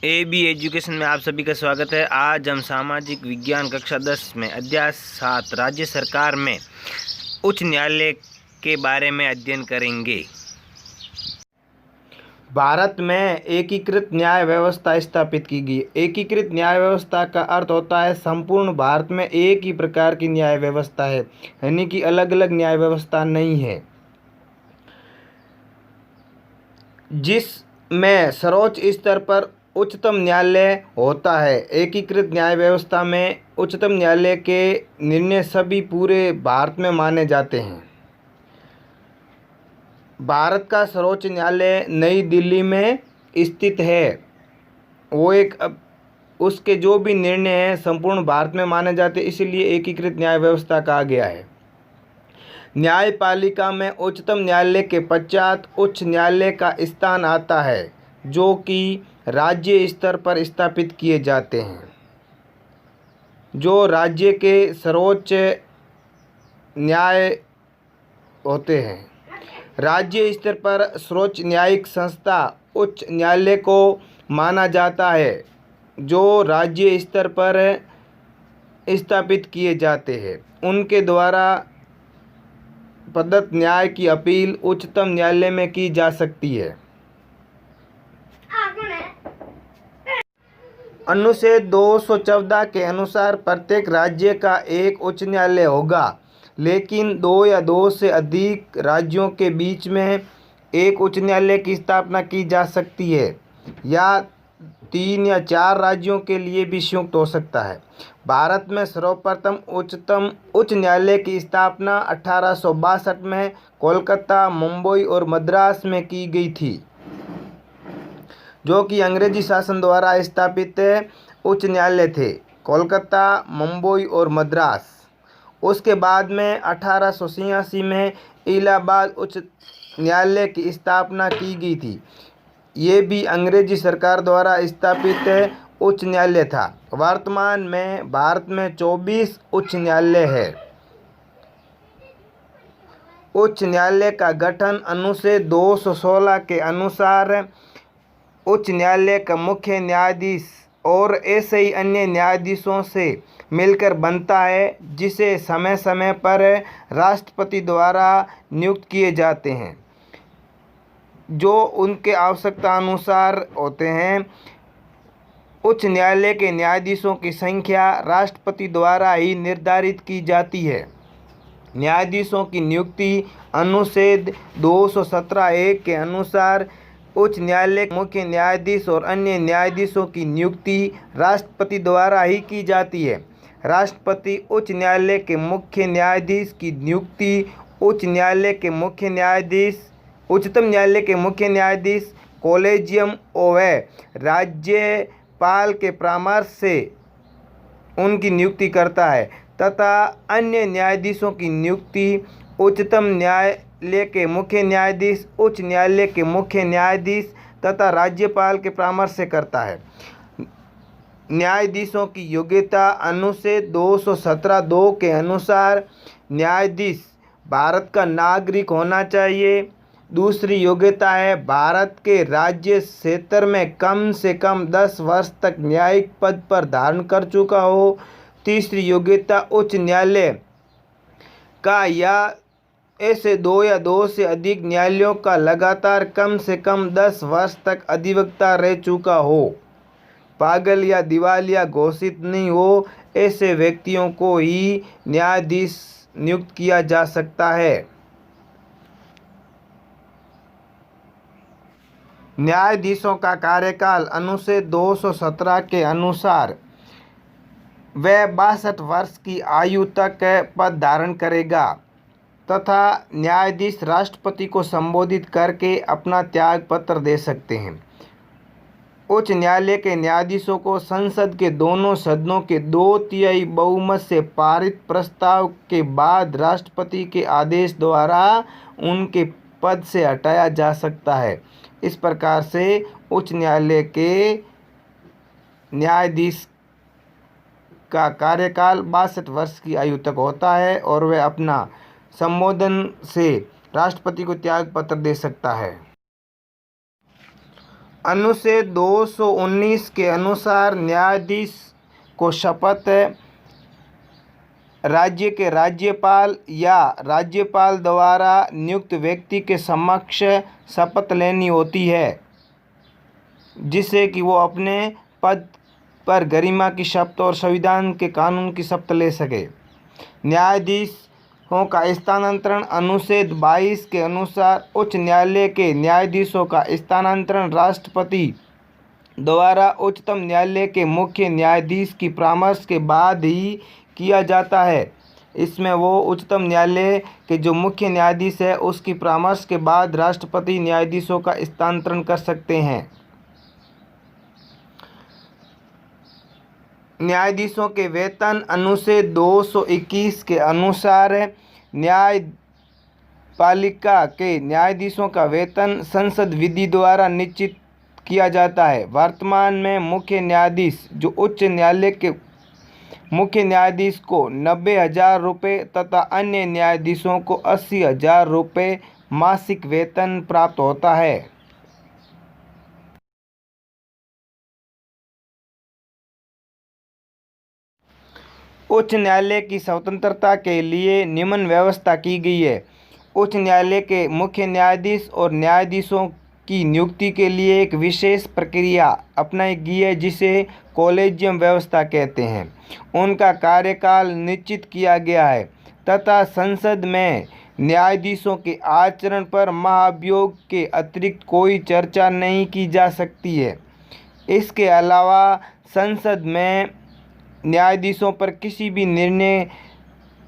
A B education में आप सभी का स्वागत है। आज हम सामाजिक विज्ञान कक्षा 10 में अध्याय 7 राज्य सरकार में उच्च न्यायालय के बारे में अध्ययन करेंगे। भारत में एकीकृत न्याय व्यवस्था स्थापित की गई। एकीकृत न्याय व्यवस्था का अर्थ होता है संपूर्ण भारत में एक ही प्रकार की न्याय व्यवस्था है, यानी कि अलग अलग न्याय व्यवस्था नहीं है, जिसमें सर्वोच्च स्तर पर उच्चतम न्यायालय होता है। एकीकृत न्याय व्यवस्था में उच्चतम न्यायालय के निर्णय सभी पूरे भारत में माने जाते हैं। भारत का सर्वोच्च न्यायालय नई दिल्ली में स्थित है। उसके जो भी निर्णय हैं संपूर्ण भारत में माने जाते हैं, इसीलिए एकीकृत न्याय व्यवस्था कहा गया है। न्यायपालिका में उच्चतम न्यायालय के पश्चात उच्च न्यायालय का स्थान आता है, जो कि राज्य स्तर पर स्थापित किए जाते हैं, जो राज्य के सर्वोच्च न्याय होते हैं। राज्य स्तर पर सर्वोच्च न्यायिक संस्था उच्च न्यायालय को माना जाता है, जो राज्य स्तर पर स्थापित किए जाते हैं। उनके द्वारा प्रदत्त न्याय की अपील उच्चतम न्यायालय में की जा सकती है। अनुच्छेद 214 के अनुसार प्रत्येक राज्य का एक उच्च न्यायालय होगा, लेकिन 2 या 2 से अधिक राज्यों के बीच में एक उच्च न्यायालय की स्थापना की जा सकती है, या 3 या 4 राज्यों के लिए भी संयुक्त हो सकता है। भारत में सर्वप्रथम उच्च न्यायालय की स्थापना 1862 में कोलकाता, मुंबई और मद्रास में की गई थी, जो कि अंग्रेजी शासन द्वारा स्थापित उच्च न्यायालय थे। कोलकाता, मुंबई और मद्रास। उसके बाद में 1886 में इलाहाबाद उच्च न्यायालय की स्थापना की गई थी। ये भी अंग्रेजी सरकार द्वारा स्थापित उच्च न्यायालय था। वर्तमान में भारत में 24 उच्च न्यायालय है। उच्च न्यायालय का गठन अनुच्छेद 216 के अनुसार उच्च न्यायालय का मुख्य न्यायाधीश और ऐसे ही अन्य न्यायाधीशों से मिलकर बनता है, जिसे समय समय पर राष्ट्रपति द्वारा नियुक्त किए जाते हैं, जो उनके आवश्यकता अनुसार होते हैं। उच्च न्यायालय के न्यायाधीशों की संख्या राष्ट्रपति द्वारा ही निर्धारित की जाती है। न्यायाधीशों की नियुक्ति अनुच्छेद 217(1) के अनुसार उच्च न्यायालय के मुख्य न्यायाधीश और अन्य न्यायाधीशों की नियुक्ति राष्ट्रपति द्वारा ही की जाती है। राष्ट्रपति उच्च न्यायालय के मुख्य न्यायाधीश की नियुक्ति उच्चतम न्यायालय के मुख्य न्यायाधीश कॉलेजियम ऑफ राज्यपाल के परामर्श से उनकी नियुक्ति करता है, तथा अन्य न्यायाधीशों की नियुक्ति उच्चतम न्यायालय के मुख्य न्यायाधीश, उच्च न्यायालय के मुख्य न्यायाधीश तथा राज्यपाल के परामर्श से करता है। न्यायाधीशों की योग्यता अनुच्छेद 217(2) के अनुसार न्यायाधीश भारत का नागरिक होना चाहिए। दूसरी योग्यता है भारत के राज्य क्षेत्र में कम से कम 10 वर्ष तक न्यायिक पद पर धारण कर चुका हो। तीसरी योग्यता उच्च न्यायालय का या ऐसे 2 या 2 से अधिक न्यायालयों का लगातार कम से कम 10 वर्ष तक अधिवक्ता रह चुका हो, पागल या दिवालिया घोषित नहीं हो। ऐसे व्यक्तियों को ही न्यायाधीश नियुक्त किया जा सकता है। न्यायाधीशों का कार्यकाल अनुच्छेद 217 के अनुसार वह 62 वर्ष की आयु तक पद धारण करेगा, तथा न्यायाधीश राष्ट्रपति को संबोधित करके अपना त्याग पत्र दे सकते हैं। उच्च न्यायालय के न्यायाधीशों को संसद के दोनों सदनों के 2/3 बहुमत से पारित प्रस्ताव के बाद राष्ट्रपति के आदेश द्वारा उनके पद से हटाया जा सकता है। इस प्रकार से उच्च न्यायालय के न्यायाधीश का कार्यकाल 62 वर्ष की आयु तक होता है, और वह अपना संबोधन से राष्ट्रपति को त्याग पत्र दे सकता है। अनुच्छेद 219 के अनुसार न्यायाधीश को शपथ राज्य के राज्यपाल या राज्यपाल द्वारा नियुक्त व्यक्ति के समक्ष शपथ लेनी होती है, जिससे कि वो अपने पद पर गरिमा की शपथ और संविधान के कानून की शपथ ले सके। न्यायाधीशों का स्थानांतरण अनुच्छेद 22 के अनुसार उच्च न्यायालय के न्यायाधीशों का स्थानांतरण राष्ट्रपति द्वारा उच्चतम न्यायालय के मुख्य न्यायाधीश की परामर्श के बाद ही किया जाता है। इसमें वो उच्चतम न्यायालय के जो मुख्य न्यायाधीश है उसकी परामर्श के बाद राष्ट्रपति न्यायाधीशों का स्थानांतरण कर सकते हैं। न्यायाधीशों के वेतन अनुच्छेद 221 के अनुसार न्यायपालिका के न्यायाधीशों का वेतन संसद विधि द्वारा निश्चित किया जाता है। वर्तमान में मुख्य न्यायाधीश जो उच्च न्यायालय के मुख्य न्यायाधीश को 90,000 रुपये तथा अन्य न्यायाधीशों को 80,000 रुपये मासिक वेतन प्राप्त होता है। उच्च न्यायालय की स्वतंत्रता के लिए निम्न व्यवस्था की गई है। उच्च न्यायालय के मुख्य न्यायाधीश और न्यायाधीशों की नियुक्ति के लिए एक विशेष प्रक्रिया अपनाई गई है, जिसे कॉलेजियम व्यवस्था कहते हैं। उनका कार्यकाल निश्चित किया गया है तथा संसद में न्यायाधीशों के आचरण पर महाभियोग के अतिरिक्त कोई चर्चा नहीं की जा सकती है। इसके अलावा संसद में न्यायाधीशों पर किसी भी निर्णय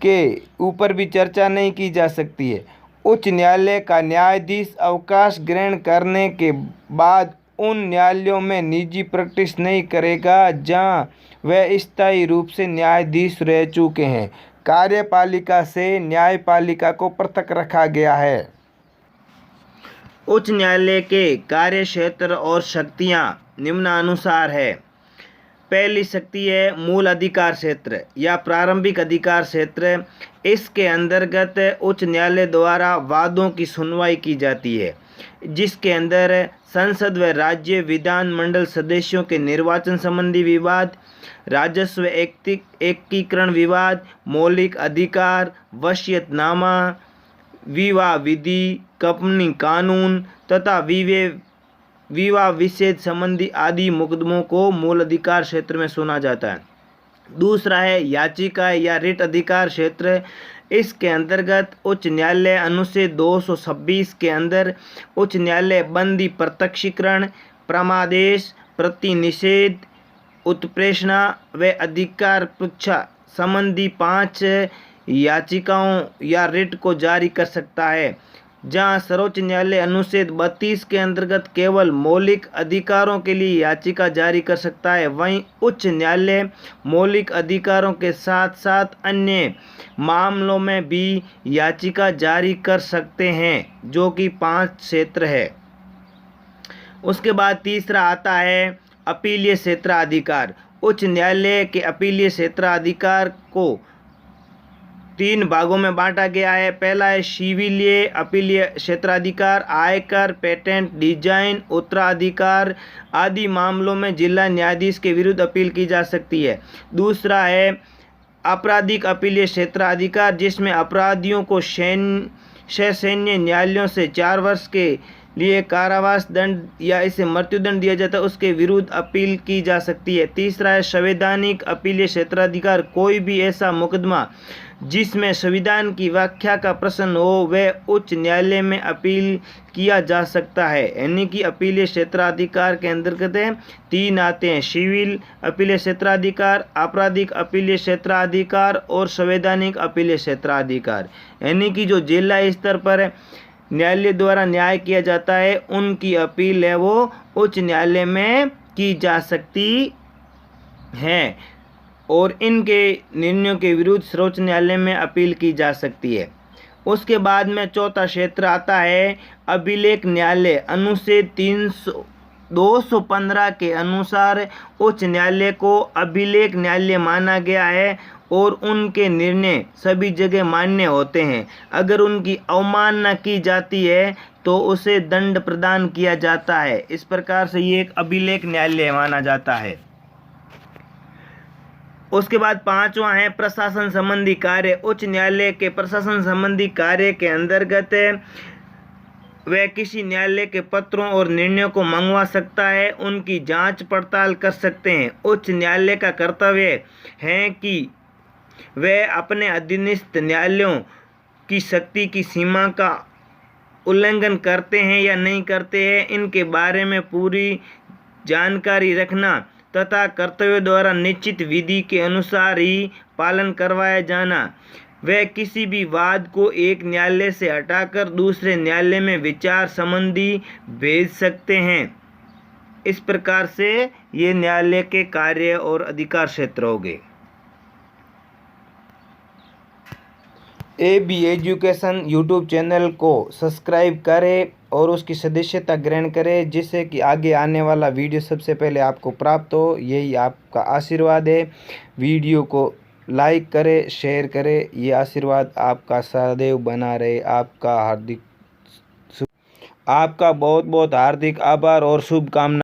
के ऊपर भी चर्चा नहीं की जा सकती है। उच्च न्यायालय का न्यायाधीश अवकाश ग्रहण करने के बाद उन न्यायालयों में निजी प्रैक्टिस नहीं करेगा जहां वह स्थायी रूप से न्यायाधीश रह चुके हैं। कार्यपालिका से न्यायपालिका को पृथक रखा गया है। उच्च न्यायालय के कार्य क्षेत्र और शक्तियां निम्नानुसार है। पहली शक्ति है मूल अधिकार क्षेत्र या प्रारंभिक अधिकार क्षेत्र। इसके अंतर्गत उच्च न्यायालय द्वारा वादों की सुनवाई की जाती है, जिसके अंदर संसद व राज्य विधानमंडल सदस्यों के निर्वाचन संबंधी विवाद, राजस्व एकीकरण विवाद, मौलिक अधिकार, वसीयतनामा, विवाह विधि, कंपनी कानून तथा विवाह विच्छेद संबंधी आदि मुकदमों को मूल अधिकार क्षेत्र में सुना जाता है। दूसरा है याचिका या रिट अधिकार क्षेत्र। इसके अंतर्गत उच्च न्यायालय अनुच्छेद 226 के अंदर उच्च न्यायालय बंदी प्रत्यक्षीकरण, प्रमादेश, प्रतिनिषेध, उत्प्रेषणा व अधिकार परीक्षा संबंधी 5 याचिकाओं या रिट को जारी कर सकता है। जहां सर्वोच्च न्यायालय अनुच्छेद 32 के अंतर्गत केवल मौलिक अधिकारों के लिए याचिका जारी कर सकता है, वहीं उच्च न्यायालय मौलिक अधिकारों के साथ साथ अन्य मामलों में भी याचिका जारी कर सकते हैं, जो कि 5 क्षेत्र है। उसके बाद तीसरा आता है अपीलीय क्षेत्राधिकार। उच्च न्यायालय के अपीलीय क्षेत्राधिकार को 3 भागों में बांटा गया है। पहला है सिविलीय अपीलीय क्षेत्राधिकार। आयकर, पेटेंट, डिजाइन, उत्तराधिकार आदि मामलों में जिला न्यायाधीश के विरुद्ध अपील की जा सकती है। दूसरा है आपराधिक अपीलीय क्षेत्राधिकार, जिसमें अपराधियों को सैन्य न्यायालयों से 4 वर्ष के लिए कारावास दंड या इसे मृत्युदंड दिया जाता है, उसके विरुद्ध अपील की जा सकती है। तीसरा है संवैधानिक अपीलीय क्षेत्राधिकार। कोई भी ऐसा मुकदमा जिसमें संविधान की व्याख्या का प्रश्न हो वह उच्च न्यायालय में अपील किया जा सकता है। यानी कि अपीलीय क्षेत्राधिकार के अंतर्गत 3 आते हैं: सिविल अपीलीय क्षेत्राधिकार, आपराधिक अपीलीय क्षेत्राधिकार और संवैधानिक अपीलीय क्षेत्राधिकार। यानी कि जो जिला स्तर पर न्यायालय द्वारा न्याय किया जाता है उनकी अपील है वो उच्च न्यायालय में की जा सकती है और इनके निर्णयों के विरुद्ध सर्वोच्च न्यायालय में अपील की जा सकती है। उसके बाद में चौथा क्षेत्र आता है अभिलेख न्यायालय। अनुच्छेद 215 के अनुसार उच्च न्यायालय को अभिलेख न्यायालय माना गया है और उनके निर्णय सभी जगह मान्य होते हैं। अगर उनकी अवमानना की जाती है तो उसे दंड प्रदान किया जाता है। इस प्रकार से ये एक अभिलेख न्यायालय माना जाता है। उसके बाद पांचवा है प्रशासन संबंधी कार्य। उच्च न्यायालय के प्रशासन संबंधी कार्य के अंतर्गत वह किसी न्यायालय के पत्रों और निर्णयों को मंगवा सकता है, उनकी जांच पड़ताल कर सकते हैं। उच्च न्यायालय का कर्तव्य है कि वह अपने अधीनस्थ न्यायालयों की शक्ति की सीमा का उल्लंघन करते हैं या नहीं करते हैं, इनके बारे में पूरी जानकारी रखना तथा कर्तव्य द्वारा निश्चित विधि के अनुसार ही पालन करवाया जाना। वह किसी भी वाद को एक न्यायालय से हटाकर दूसरे न्यायालय में विचार संबंधी भेज सकते हैं। इस प्रकार से ये न्यायालय के कार्य और अधिकार क्षेत्र हो गए। AB एजुकेशन यूट्यूब चैनल को सब्सक्राइब करें और उसकी सदस्यता ग्रहण करें, जिससे कि आगे आने वाला वीडियो सबसे पहले आपको प्राप्त हो। यही आपका आशीर्वाद है। वीडियो को लाइक करें, शेयर करें। ये आशीर्वाद आपका सदैव बना रहे। आपका बहुत बहुत हार्दिक आभार और शुभकामनाएं।